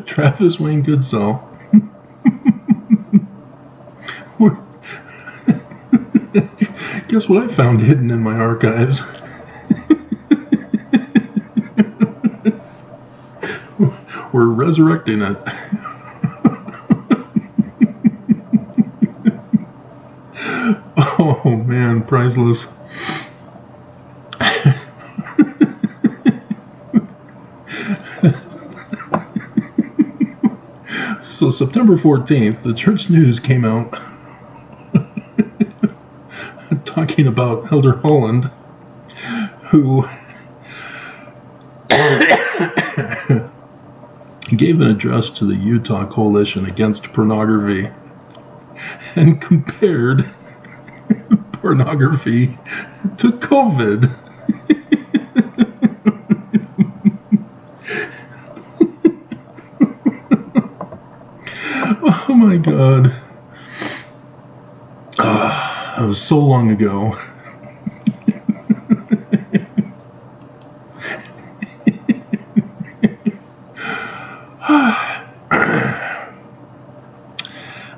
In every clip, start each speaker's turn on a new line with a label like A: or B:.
A: Travis Wayne Goodsell. Guess what I found hidden in my archives? We're resurrecting it. Oh man, priceless. So September 14th, the church news came out talking about Elder Holland, who gave an address to the Utah Coalition Against Pornography and compared pornography to COVID. Oh my God. That was so long ago.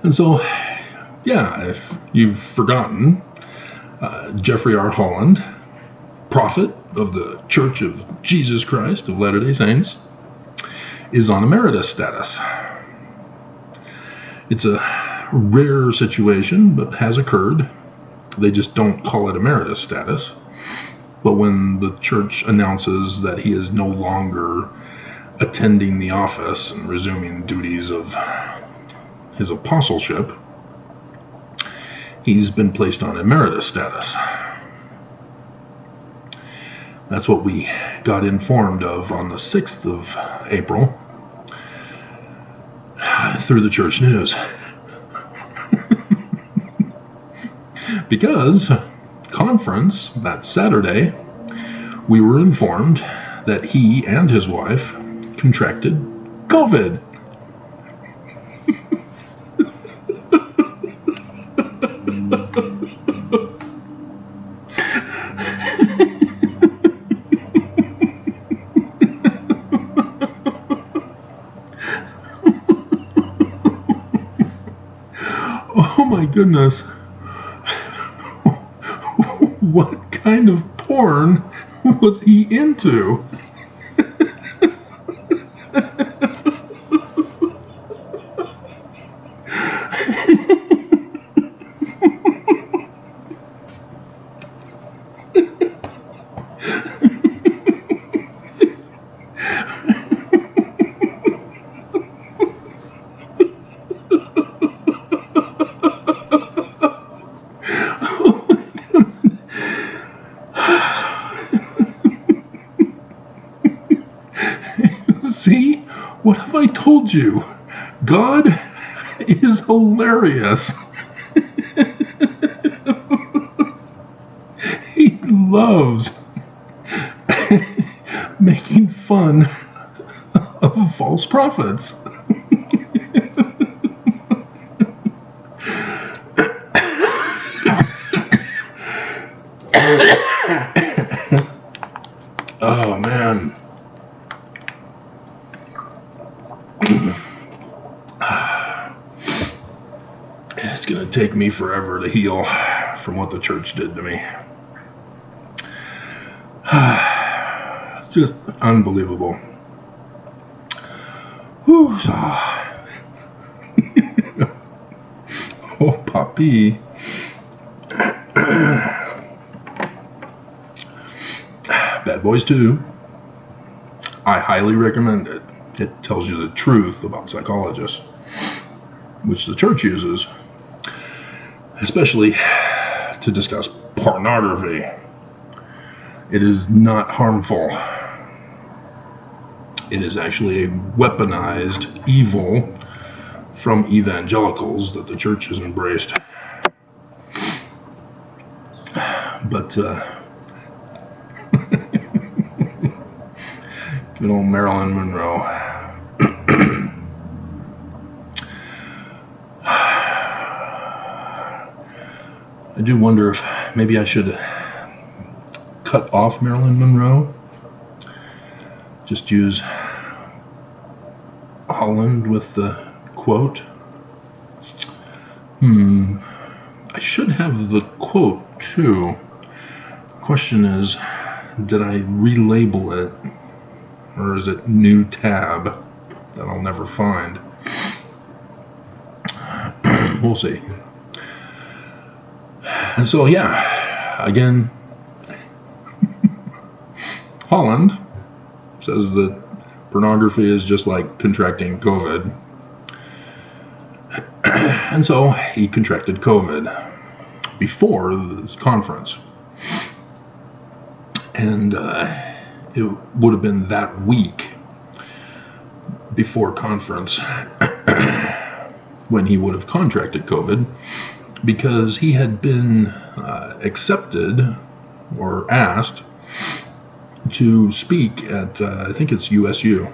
A: And so, yeah, if you've forgotten, Jeffrey R. Holland, prophet of the Church of Jesus Christ of Latter-day Saints, is on Emeritus status. It's a rare situation, but has occurred. They just don't call it Emeritus status. But when the church announces that he is no longer attending the office and resuming duties of his apostleship, he's been placed on Emeritus status. That's what we got informed of on the 6th of April through the church news. Because conference that Saturday, we were informed that he and his wife contracted COVID. Oh my goodness. What kind of porn was he into? See? What have I told you? God is hilarious. He loves making fun of false prophets. Oh, man. It's going to take me forever to heal from what the church did to me. It's just unbelievable. Whew. Oh, Papi. Bad Boys 2. I highly recommend it. It tells you the truth about psychologists, which the church uses, especially to discuss pornography. It is not harmful. It is actually a weaponized evil from evangelicals that the church has embraced. But Good old Marilyn Monroe. I do wonder if maybe I should cut off Marilyn Monroe. Just use Holland with the quote. I should have the quote too. Question is, did I relabel it? Or is it new tab that I'll never find? We'll see. And so, yeah, again, Holland says that pornography is just like contracting COVID. And so he contracted COVID before this conference. And it would have been that week before conference when he would have contracted COVID, because he had been accepted or asked to speak at, I think it's USU,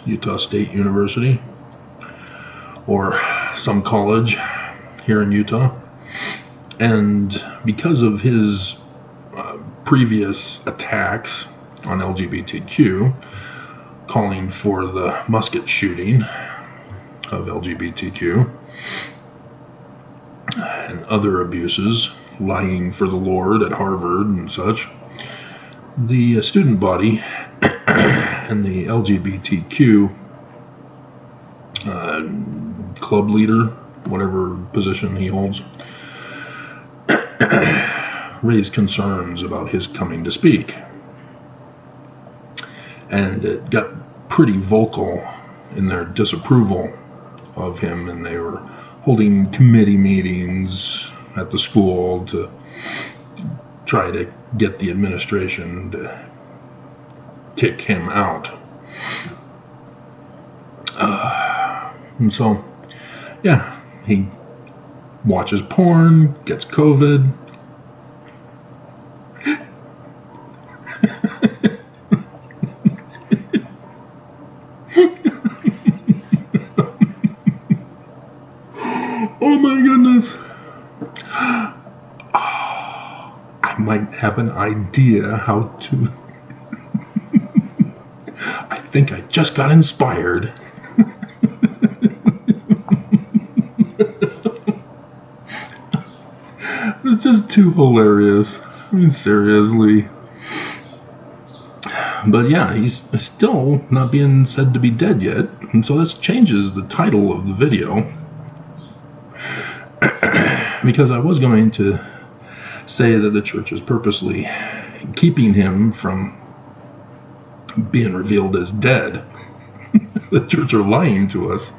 A: Utah State University, or some college here in Utah. And because of his previous attacks on LGBTQ, calling for the musket shooting of LGBTQ and other abuses, lying for the Lord at Harvard and such, the student body and the LGBTQ club leader, whatever position he holds, raised concerns about his coming to speak. And it got pretty vocal in their disapproval of him, and they were holding committee meetings at the school to try to get the administration to kick him out. And so, yeah, he watches porn, gets COVID. Oh my goodness. Oh, I might have an idea how to. I think I just got inspired. It's just too hilarious. I mean, seriously. But yeah, he's still not being said to be dead yet, and so this changes the title of the video. Because I was going to say that the church is purposely keeping him from being revealed as dead. The church are lying to us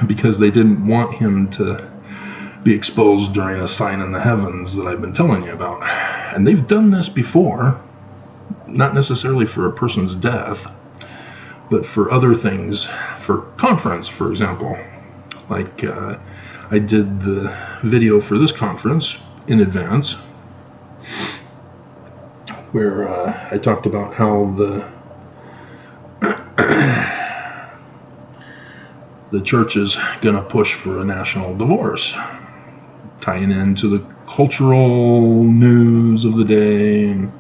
A: because they didn't want him to be exposed during a sign in the heavens that I've been telling you about. And they've done this before, not necessarily for a person's death, but for other things, for conference, for example. Like I did the video for this conference in advance, where I talked about how the church is going to push for a national divorce, tying into the cultural news of the day and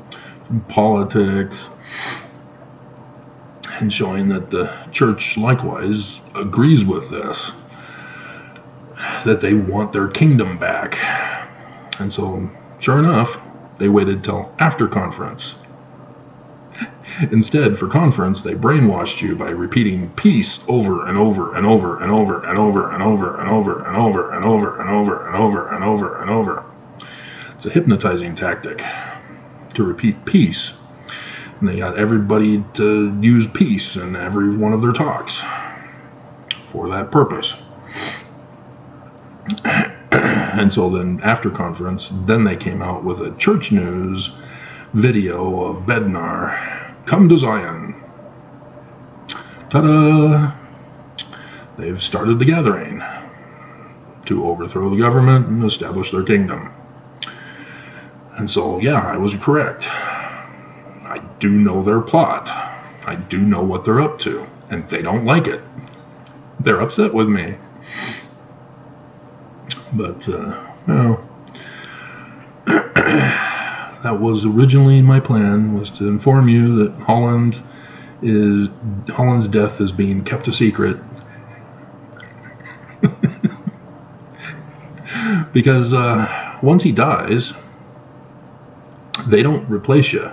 A: politics, and showing that the church likewise agrees with this, that they want their kingdom back. And so, sure enough, they waited till after conference. Instead, for conference, they brainwashed you by repeating peace over and over and over and over and over and over and over and over and over and over and over and over and over. It's a hypnotizing tactic to repeat peace. And they got everybody to use peace in every one of their talks for that purpose. And so then after conference, then they came out with a church news video of Bednar, come to Zion. Ta-da! They've started the gathering to overthrow the government and establish their kingdom. And so, yeah, I was correct. I do know their plot. I do know what they're up to, and they don't like it. They're upset with me. But, well, that was originally my plan, was to inform you that Holland's death is being kept a secret. Because once he dies, they don't replace you.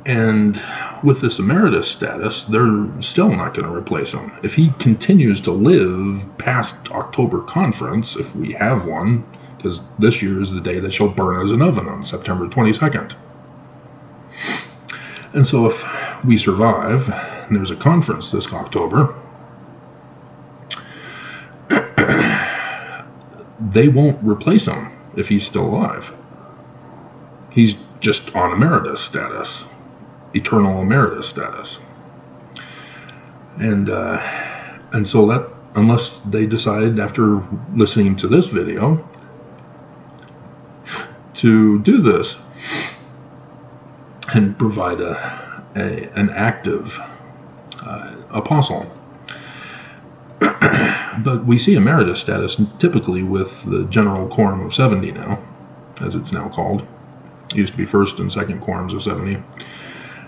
A: And with this emeritus status, they're still not going to replace him. If he continues to live past October conference, if we have one, because this year is the day that she'll burn as an oven on September 22nd. And so if we survive, and there's a conference this October, they won't replace him if he's still alive. He's just on emeritus status, eternal emeritus status. And so that, unless they decide after listening to this video to do this and provide an active apostle. But we see emeritus status typically with the General Quorum of 70 now, as it's now called. It used to be first and second quorums of 70.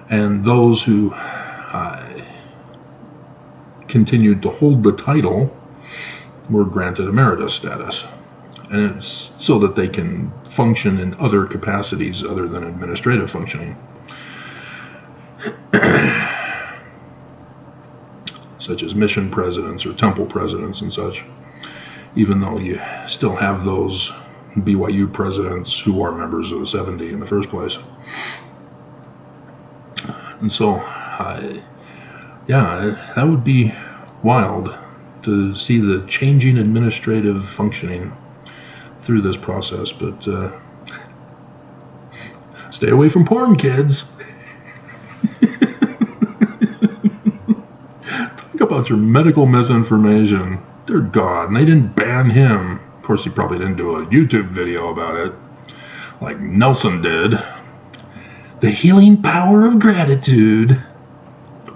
A: And those who continued to hold the title were granted emeritus status. And it's so that they can function in other capacities other than administrative functioning. Such as mission presidents or temple presidents and such, even though you still have those BYU presidents who are members of the 70 in the first place. And so, yeah, that would be wild to see the changing administrative functioning through this process, but stay away from porn, kids. About your medical misinformation. Dear God, and they didn't ban him. Of course, he probably didn't do a YouTube video about it, like Nelson did. The healing power of gratitude.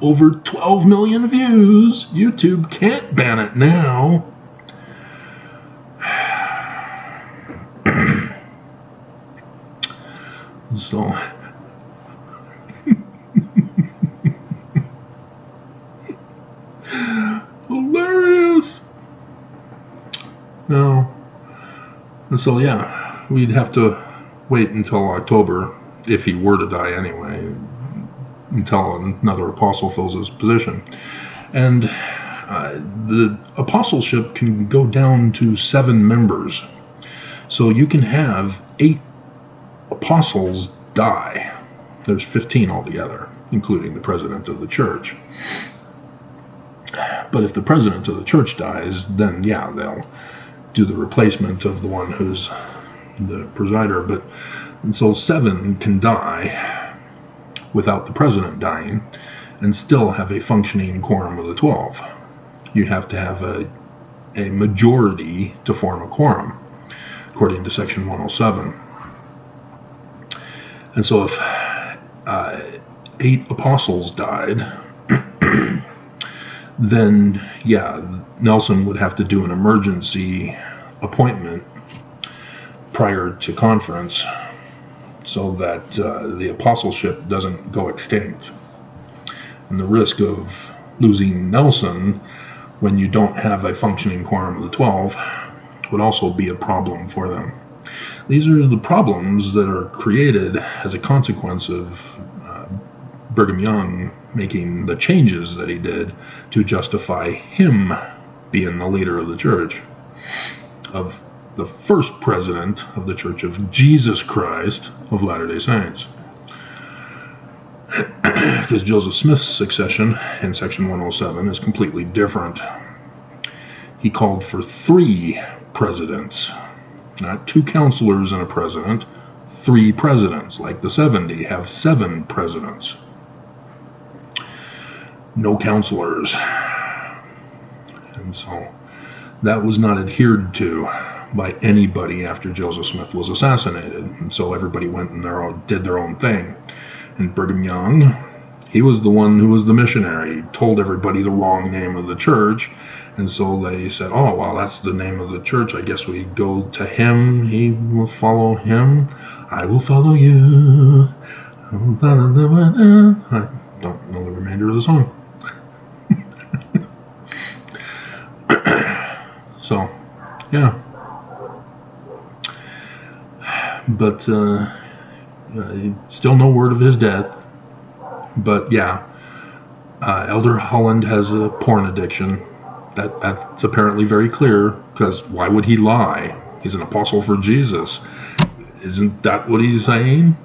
A: Over 12 million views. YouTube can't ban it now. So... hilarious. No. And so, yeah, we'd have to wait until October, if he were to die anyway, until another apostle fills his position. And the apostleship can go down to 7 members. So you can have 8 apostles die. There's 15 altogether, including the president of the church. But if the president of the church dies, then yeah, they'll do the replacement of the one who's the presider. And so 7 can die without the president dying and still have a functioning quorum of the 12. You have to have a majority to form a quorum, according to section 107. And so if 8 apostles died, then, yeah, Nelson would have to do an emergency appointment prior to conference so that the apostleship doesn't go extinct. And the risk of losing Nelson when you don't have a functioning quorum of the 12 would also be a problem for them. These are the problems that are created as a consequence of Brigham Young making the changes that he did to justify him being the leader of the church, of the first president of the Church of Jesus Christ of Latter-day Saints. Because Joseph Smith's succession in section 107 is completely different. He called for 3 presidents, not 2 counselors and a president, 3 presidents, like the 70 have 7 presidents. No counselors. And so that was not adhered to by anybody after Joseph Smith was assassinated. And so everybody went and did their own thing. And Brigham Young, he was the one who was the missionary. He told everybody the wrong name of the church. And so they said, oh, well, that's the name of the church. I guess we go to him. He will follow him. I will follow you. I don't know the remainder of the song. So, yeah. But still no word of his death. But yeah, Elder Holland has a porn addiction. That's apparently very clear, because why would he lie? He's an apostle for Jesus. Isn't that what he's saying?